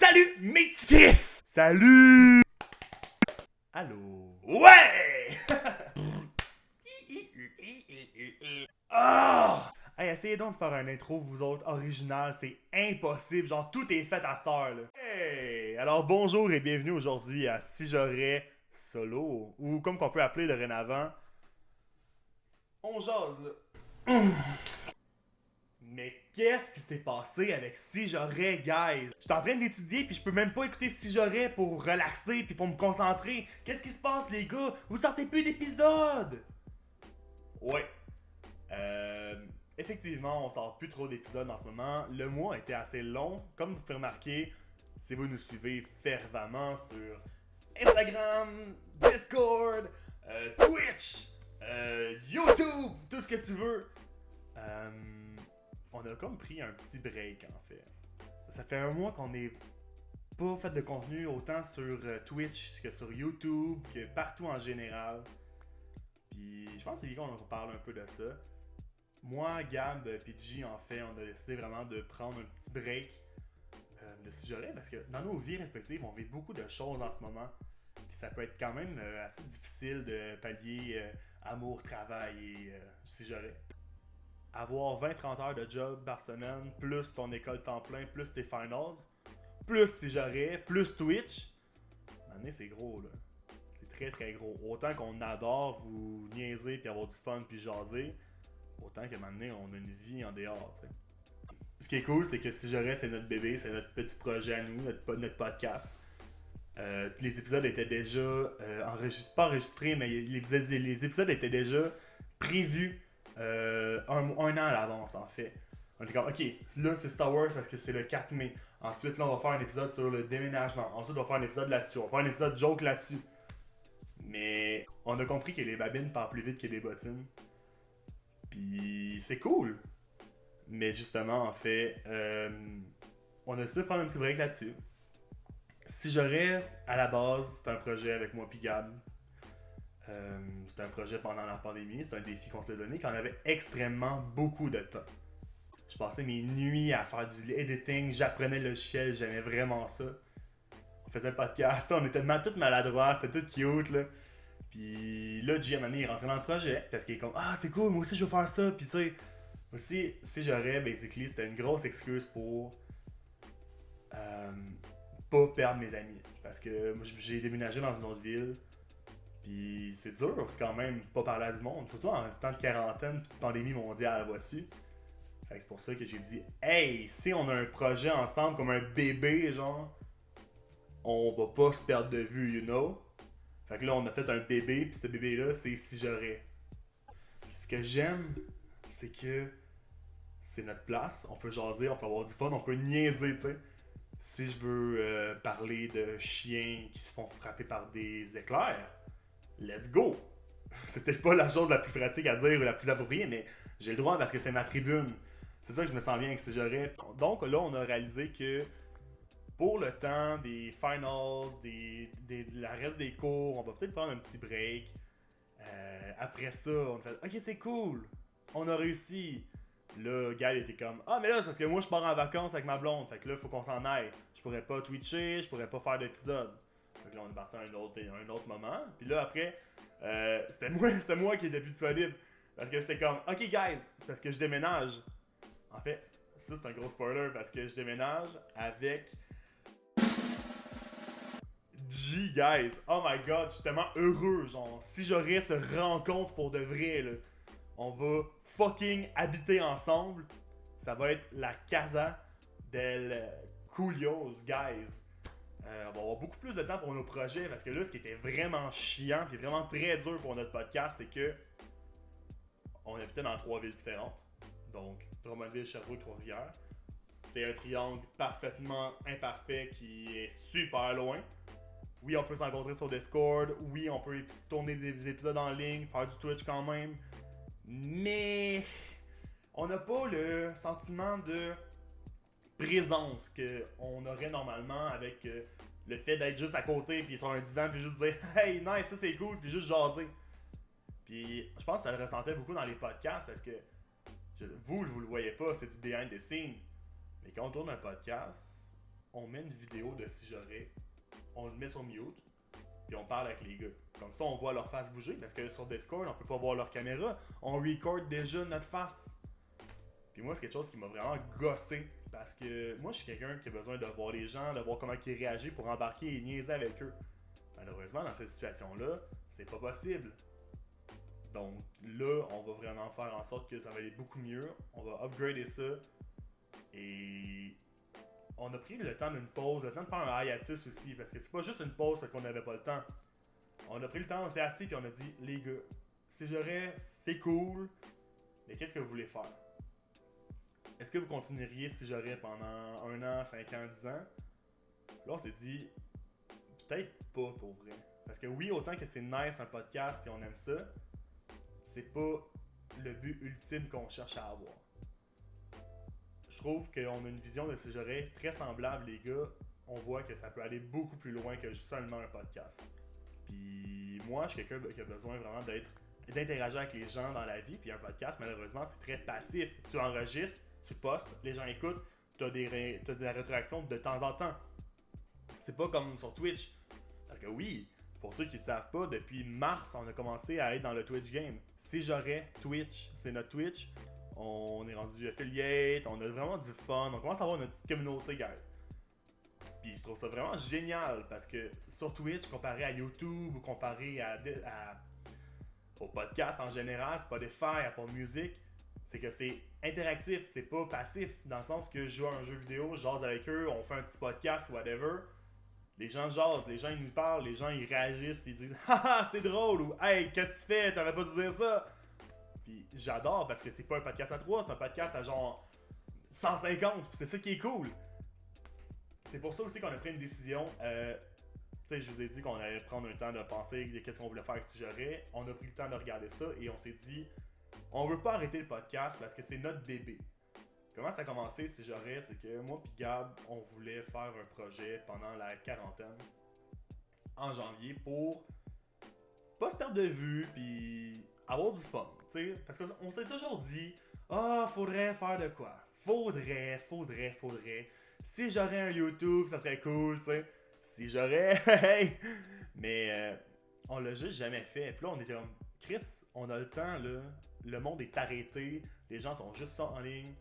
Salut mes petits Chris! Salut! Allô? Ouais! Ah! Hey, essayez donc de faire un intro, vous autres, original, c'est impossible, genre tout est fait à cette heure là. Hey! Alors bonjour et bienvenue aujourd'hui à Si j'aurais solo, ou comme qu'on peut appeler dorénavant, on jase là. Mais qu'est-ce qui s'est passé avec Si j'aurais, guys? J'étais en train d'étudier puis je peux même pas écouter Si j'aurais pour relaxer puis pour me concentrer. Qu'est-ce qui se passe, les gars? Vous sortez plus d'épisodes? Ouais. Effectivement, on sort plus trop d'épisodes en ce moment. Le mois a été assez long. Comme vous pouvez remarquer, si vous nous suivez fervemment sur Instagram, Discord, Twitch, YouTube, tout ce que tu veux. On a comme pris un petit break en fait. Ça fait un mois qu'on n'est pas fait de contenu autant sur Twitch que sur YouTube, que partout en général. Puis je pense que c'est bien qu'on parle un peu de ça. Moi, Gab, PG, en fait, on a décidé vraiment de prendre un petit break de Si j'aurais, parce que dans nos vies respectives, on vit beaucoup de choses en ce moment. Puis ça peut être quand même assez difficile de pallier amour, travail et Si j'aurais. Avoir 20-30 heures de job par semaine, plus ton école temps plein, plus tes finals, plus Si j'aurais, plus Twitch, maintenant c'est gros là. C'est très très gros. Autant qu'on adore vous niaiser puis avoir du fun puis jaser, autant que maintenant on a une vie en dehors, tu sais. Ce qui est cool, c'est que Si j'aurais, c'est notre bébé, c'est notre petit projet à nous, notre podcast. Les épisodes étaient déjà pas enregistrés, mais les épisodes étaient déjà prévus un an à l'avance en fait. On était comme, ok, là c'est Star Wars parce que c'est le 4 mai. Ensuite, là on va faire un épisode sur le déménagement. Ensuite, on va faire un épisode là-dessus. On va faire un épisode joke là-dessus. Mais on a compris que les babines partent plus vite que les bottines. Puis c'est cool. Mais justement, en fait, on a décidé de prendre un petit break là-dessus. Si j'aurais, à la base, c'est un projet avec moi puis Gab. C'était un projet pendant la pandémie, c'est un défi qu'on s'est donné, qu'on avait extrêmement beaucoup de temps. Je passais mes nuits à faire du editing, j'apprenais le logiciel, j'aimais vraiment ça. On faisait un podcast, on était tout maladroits, c'était tout cute là. Puis là, G, à un moment donné, il est rentré dans le projet, parce qu'il est comme « Ah, c'est cool, moi aussi je veux faire ça », puis tu sais, aussi, Si j'aurais, basically, c'était une grosse excuse pour pas perdre mes amis. Parce que moi, j'ai déménagé dans une autre ville, puis c'est dur quand même pas parler à du monde, surtout en temps de quarantaine pis de pandémie mondiale, voici. Fait que c'est pour ça que j'ai dit, hey, si on a un projet ensemble comme un bébé, genre, on va pas se perdre de vue, you know? Fait que là, on a fait un bébé, pis ce bébé-là, c'est Si j'aurais. Pis ce que j'aime, c'est que c'est notre place, on peut jaser, on peut avoir du fun, on peut niaiser, tu sais. Si je veux parler de chiens qui se font frapper par des éclairs, let's go! C'est peut-être pas la chose la plus pratique à dire ou la plus appropriée, mais j'ai le droit parce que c'est ma tribune. C'est ça que je me sens bien avec Si j'aurais. Donc là, on a réalisé que pour le temps des finals, la reste des cours, on va peut-être prendre un petit break. Après ça, on a fait ok, c'est cool, on a réussi. Là, Gaël était comme ah, mais là, c'est parce que moi je pars en vacances avec ma blonde, fait que là, faut qu'on s'en aille. Je pourrais pas twitcher, je pourrais pas faire d'épisode. Fait que là, on est passé à un autre moment. Puis là, après, c'était moi qui étais plus disponible. Parce que j'étais comme, ok, guys, c'est parce que je déménage. En fait, ça, c'est un gros spoiler parce que je déménage avec G, guys. Oh my god, je suis tellement heureux. Genre, Si j'aurais ce rencontre pour de vrai, là, on va fucking habiter ensemble. Ça va être la Casa del Culios, guys. On va avoir beaucoup plus de temps pour nos projets parce que là, ce qui était vraiment chiant et vraiment très dur pour notre podcast, c'est que on habitait dans 3 villes différentes. Donc, Drummondville, Sherbrooke, Trois-Rivières. C'est un triangle parfaitement imparfait qui est super loin. Oui, on peut se rencontrer sur Discord. Oui, on peut tourner des épisodes en ligne, faire du Twitch quand même. Mais on n'a pas le sentiment de présence qu'on aurait normalement avec le fait d'être juste à côté puis sur un divan puis juste dire hey nice, ça c'est cool puis juste jaser. Puis je pense que ça le ressentait beaucoup dans les podcasts parce que vous le voyez pas, c'est du behind the scenes. Mais quand on tourne un podcast, on met une vidéo de Si J'aurais, on le met sur mute, puis on parle avec les gars. Comme ça, on voit leur face bouger, parce que sur Discord, on peut pas voir leur caméra. On record déjà notre face. Puis moi, c'est quelque chose qui m'a vraiment gossé, parce que moi, je suis quelqu'un qui a besoin de voir les gens, de voir comment ils réagissent pour embarquer et niaiser avec eux. Malheureusement, dans cette situation-là, c'est pas possible. Donc là, on va vraiment faire en sorte que ça va aller beaucoup mieux. On va upgrader ça. Et on a pris le temps d'une pause, le temps de faire un hiatus aussi, parce que c'est pas juste une pause parce qu'on n'avait pas le temps. On a pris le temps, on s'est assis puis on a dit, les gars, Si J'aurais, c'est cool, mais qu'est-ce que vous voulez faire? Est-ce que vous continueriez Si J'aurais pendant 1 an, 5 ans, 10 ans? Là, on s'est dit, peut-être pas pour vrai. Parce que oui, autant que c'est nice un podcast puis on aime ça, c'est pas le but ultime qu'on cherche à avoir. Je trouve qu'on a une vision de Si J'aurais très semblable, les gars. On voit que ça peut aller beaucoup plus loin que seulement un podcast. Puis moi, je suis quelqu'un qui a besoin vraiment d'interagir avec les gens dans la vie. Puis un podcast, malheureusement, c'est très passif. Tu enregistres, tu postes, les gens écoutent, t'as des rétroactions de temps en temps. C'est pas comme sur Twitch. Parce que oui, pour ceux qui ne savent pas, depuis mars, on a commencé à être dans le Twitch game. Si J'aurais Twitch, c'est notre Twitch. On est rendu affiliate, on a vraiment du fun, on commence à avoir notre petite communauté, guys. Puis je trouve ça vraiment génial parce que sur Twitch, comparé à YouTube ou comparé au podcast en général, Spotify, Apple Music, c'est que c'est interactif, c'est pas passif, dans le sens que je joue à un jeu vidéo, je jase avec eux, on fait un petit podcast, whatever. Les gens jasent, les gens ils nous parlent, les gens ils réagissent, ils disent haha c'est drôle ou hey qu'est-ce que tu fais, t'aurais pas dû dire ça. Puis j'adore parce que c'est pas un podcast à 3, c'est un podcast à genre 150, puis c'est ça qui est cool. C'est pour ça aussi qu'on a pris une décision. Tu sais, je vous ai dit qu'on allait prendre un temps de penser de qu'est-ce qu'on voulait faire avec Si J'aurais. On a pris le temps de regarder ça et on s'est dit, on veut pas arrêter le podcast parce que c'est notre bébé. Comment ça a commencé Si J'aurais, c'est que moi puis Gab, on voulait faire un projet pendant la quarantaine en janvier pour pas se perdre de vue puis avoir du fun, tu sais, parce qu'on s'est toujours dit faudrait faire de quoi? Faudrait. Si j'aurais un YouTube, ça serait cool, tu sais. Si j'aurais, hey! Mais on l'a juste jamais fait. Puis là, on était comme, Chris, on a le temps, là. Le monde est arrêté. Les gens sont juste ça en ligne.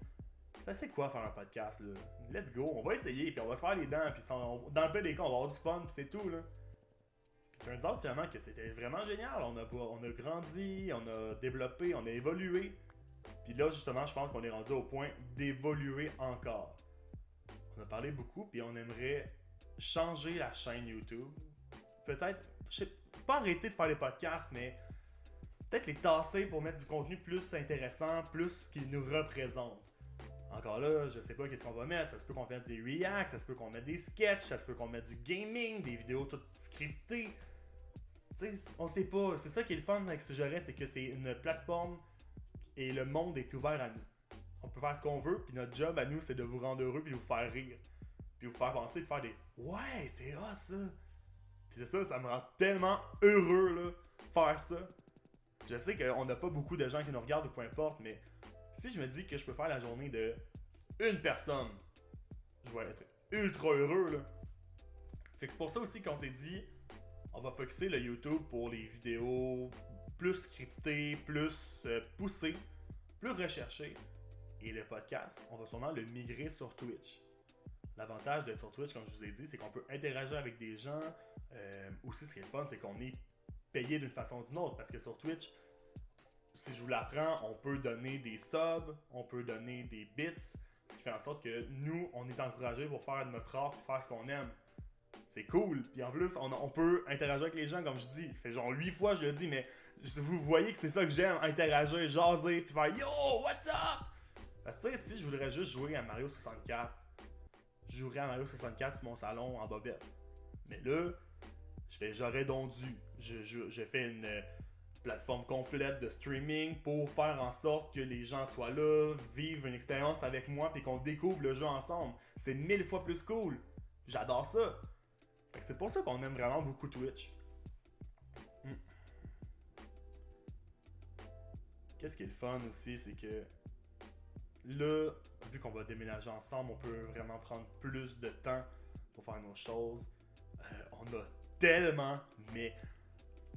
Ça c'est quoi faire un podcast, là? Let's go, on va essayer, puis on va se faire les dents, puis dans le peu des cas, on va avoir du fun, puis c'est tout, là. Puis turns out finalement que c'était vraiment génial. On a grandi, on a développé, on a évolué. Puis là, justement, je pense qu'on est rendu au point d'évoluer encore. On a parlé beaucoup, puis on aimerait changer la chaîne YouTube. Peut-être, je sais pas arrêter de faire les podcasts, mais peut-être les tasser pour mettre du contenu plus intéressant, plus qui nous représente. Encore là, je sais pas qu'est-ce qu'on va mettre. Ça se peut qu'on mette des reacts, ça se peut qu'on mette des sketchs, ça se peut qu'on mette du gaming, des vidéos toutes scriptées. Tu sais, on sait pas. C'est ça qui est le fun avec Si J'aurais, c'est que c'est une plateforme et le monde est ouvert à nous. On peut faire ce qu'on veut, puis notre job à nous, c'est de vous rendre heureux, puis vous faire rire. Puis vous faire penser, puis faire des « Ouais, c'est hot ça! » Puis c'est ça, ça me rend tellement heureux, là, faire ça. Je sais qu'on n'a pas beaucoup de gens qui nous regardent ou peu importe, mais si je me dis que je peux faire la journée de une personne, je vais être ultra heureux, là. Fait que c'est pour ça aussi qu'on s'est dit, on va focusser le YouTube pour les vidéos plus scriptées, plus poussées, plus recherchées. Et le podcast, on va sûrement le migrer sur Twitch. L'avantage d'être sur Twitch, comme je vous ai dit, c'est qu'on peut interagir avec des gens. Aussi, ce qui est le fun, c'est qu'on est payé d'une façon ou d'une autre. Parce que sur Twitch, si je vous l'apprends, on peut donner des subs, on peut donner des bits. Ce qui fait en sorte que nous, on est encouragés pour faire notre art, pour faire ce qu'on aime. C'est cool. Puis en plus, on peut interagir avec les gens, comme je dis. Ça fait genre 8 fois je le dis, mais vous voyez que c'est ça que j'aime, interagir, jaser, puis faire « Yo, what's up? » Parce que tu sais, si je voudrais juste jouer à Mario 64, je jouerais à Mario 64 sur mon salon en bobette. Mais là, j'aurais donc dû. Je fais une plateforme complète de streaming pour faire en sorte que les gens soient là, vivent une expérience avec moi, puis qu'on découvre le jeu ensemble. C'est 1000 fois plus cool. J'adore ça. Fait que c'est pour ça qu'on aime vraiment beaucoup Twitch. Qu'est-ce qui est le fun aussi, c'est que là, vu qu'on va déménager ensemble, on peut vraiment prendre plus de temps pour faire nos choses. On a tellement, mais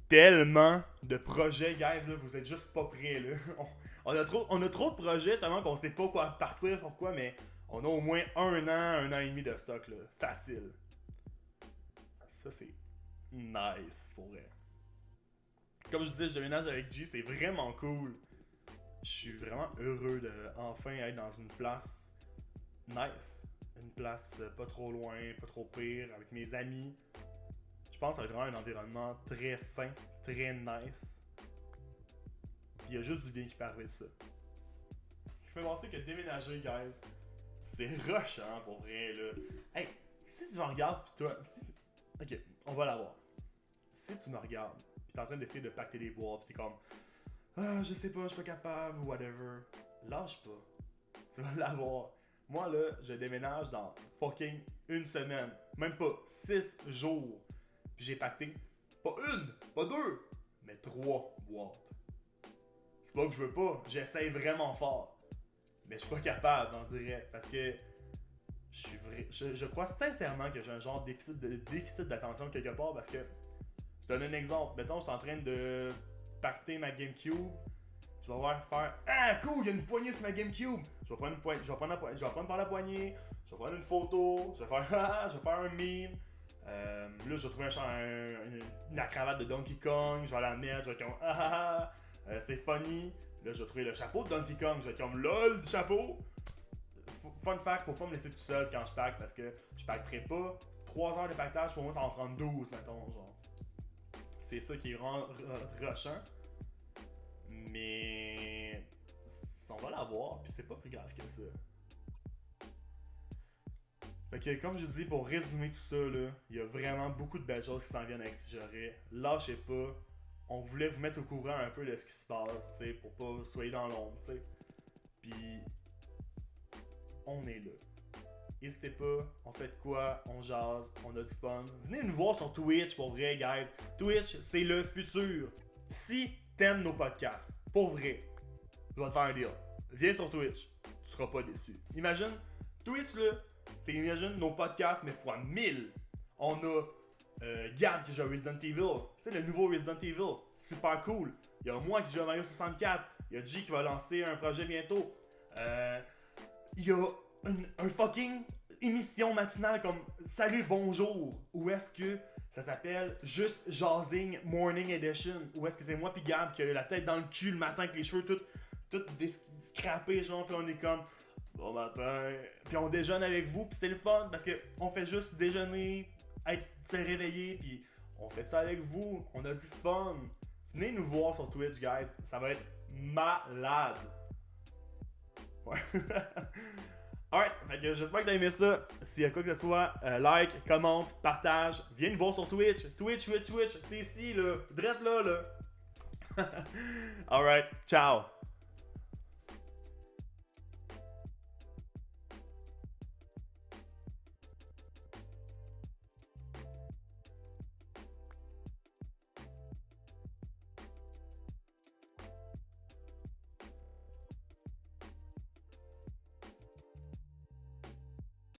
tellement de projets, guys, là, vous êtes juste pas prêts, là. On a trop de projets, tellement qu'on sait pas quoi partir, pourquoi, mais on a au moins un an et demi de stock, là. Facile. Ça, c'est nice, pour vrai. Comme je disais, je déménage avec G, c'est vraiment cool. Je suis vraiment heureux de enfin être dans une place nice. Une place pas trop loin, pas trop pire, avec mes amis. Je pense que ça va être vraiment un environnement très sain, très nice. Puis il y a juste du bien qui peut arriver de ça. Ce qui fait penser que déménager, guys, c'est rushant pour vrai, là. Hey, si tu me regardes, pis toi, ok, on va l'avoir. Si tu me regardes, pis t'es en train d'essayer de pacter des boîtes, pis t'es comme, ah, je sais pas, je suis pas capable, ou whatever. Lâche pas. Tu vas l'avoir. Moi, là, je déménage dans fucking une semaine. Même pas 6 jours. Puis j'ai pacté pas une, pas deux, mais 3 boîtes. C'est pas que je veux pas, j'essaye vraiment fort. Mais je suis pas capable, on dirait. Parce que je crois sincèrement que j'ai un genre de déficit d'attention quelque part. Parce que, je te donne un exemple. Mettons, je suis en train de pacter ma GameCube. Je vais faire ah cool, il y a une poignée sur ma GameCube. Je vais prendre par la poignée, je vais prendre une photo, je vais faire un meme. Là, je vais trouver la cravate de Donkey Kong, je vais la mettre, je vais être comme c'est funny. Là, je vais trouver le chapeau de Donkey Kong, je vais être comme lol du chapeau. Fun fact, faut pas me laisser tout seul quand je pack parce que je pacterai pas 3 heures de pactage, pour moi ça va en prendre 12, mettons, genre. C'est ça qui est vraiment rushant. Mais on va l'avoir, puis c'est pas plus grave que ça. Fait que comme je dis, pour résumer tout ça, là, il y a vraiment beaucoup de belles choses qui s'en viennent avec Si J'aurais. Lâchez pas. On voulait vous mettre au courant un peu de ce qui se passe, tu sais, pour pas soyez dans l'ombre, tu sais. Puis on est là. N'hésitez pas, on fait de quoi, on jase, on a du fun. Venez nous voir sur Twitch, pour vrai, guys. Twitch, c'est le futur. Si t'aimes nos podcasts, pour vrai, je vais te faire un deal. Viens sur Twitch, tu seras pas déçu. Imagine, Twitch là, imagine nos podcasts mais fois 1000. On a Gab qui joue à Resident Evil, tu sais le nouveau Resident Evil, super cool. Il y a moi qui joue à Mario 64, il y a G qui va lancer un projet bientôt. Il y a un fucking émission matinale comme Salut Bonjour, où est-ce que ça s'appelle Juste Jazzing Morning Edition, où est-ce que c'est moi pis Gab qui a la tête dans le cul le matin avec les cheveux tout scrappés genre, pis on est comme bon matin, puis on déjeune avec vous, puis c'est le fun parce que on fait juste déjeuner, se réveiller, puis on fait ça avec vous, on a du fun. Venez nous voir sur Twitch, guys, ça va être malade. Ouais. Alright, fait que j'espère que t'as aimé ça. S'il y a quoi que ce soit, like, commente, partage, viens nous voir sur Twitch. Twitch, c'est ici là, drette là. Alright, ciao.